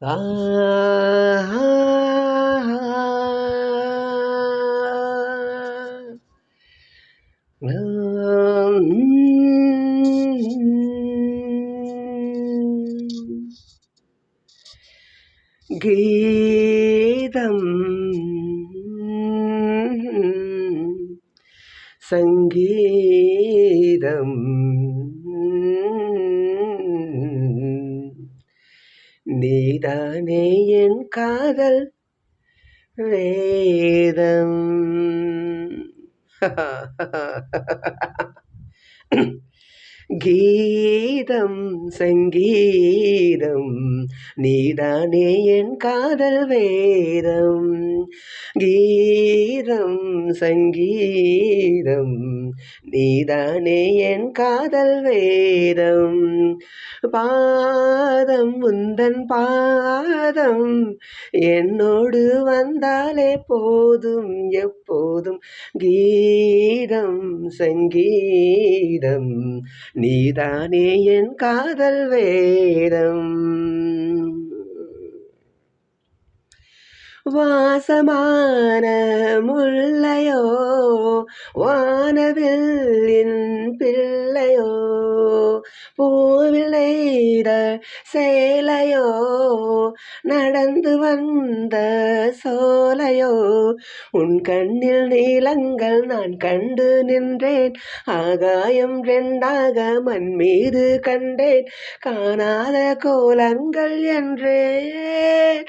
ஆ கீதம் சங்கீதம் நீதானே என் காதல் வேதம். கீதம் சங்கீதம் நீதானே என் காதல் வேதம். கீதம் சங்கீதம் நீதானே என் காதல் வேதம். பாதம் உந்தன் பாதம் என்னோடு வந்தாலே போதும் எப்போதும். கீதம் சங்கீதம் நீதானே என் காதல் வேதம். வாசமான முல்லையோ வானவில்லின் பிள்ளையோ பூவில் நெய்த சேலையோ நடந்து வந்த சோலையோ உன் கண்ணில் நீலங்கள் நான் கண்டு நின்றேன். ஆகாயம் ரெண்டாக மண் மீது கண்டேன் காணாத கோலங்கள் என்றேன்.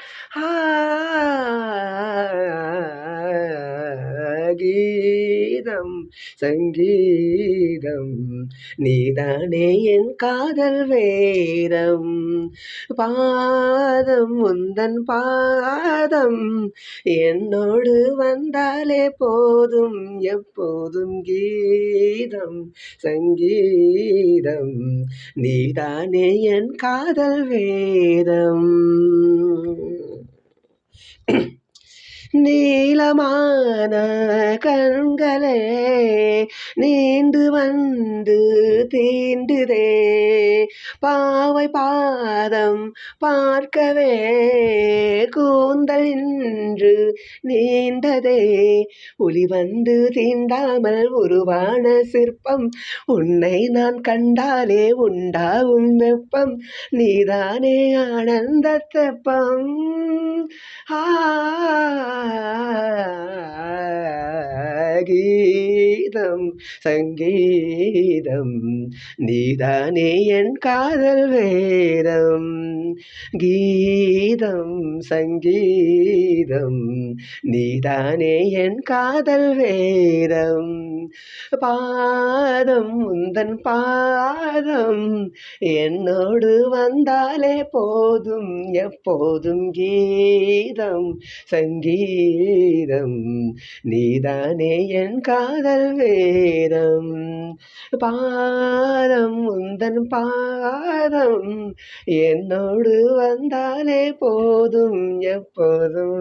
கீதம் சங்கீதம் நீதானே என் காதல் வேதம். பாதம் உந்தன் பாதம் என்னோடு வந்தாலே போதும் எப்போதும். கீதம் சங்கீதம் நீதானே என் காதல் வேதம். நீளமான கண்களே நீண்டு வந்து தீண்டுதே பாவை பாதம் பார்க்கவே கூந்தல் இன்று நீண்டதே. ஒளி வந்து தீண்டாமல் உருவான சிற்பம் உன்னை நான் கண்டாலே உண்டாகும் வெப்பம். நீதானே ஆனந்த தெப்பம். கீதம் சங்கீதம் நீதானே என் காதல் வேதம். கீதம் சங்கீதம் நீதானே என் காதல் வேதம். பாதம் உந்தன் பாதம் என்னோடு வந்தாலே போதும் எப்போதும். கீதம் சங்கீதம் நீதானே என் காதல் வேதம். பாதம் உந்தன் பாதம் என்னோடு வந்தாலே போதும் எப்போதும்.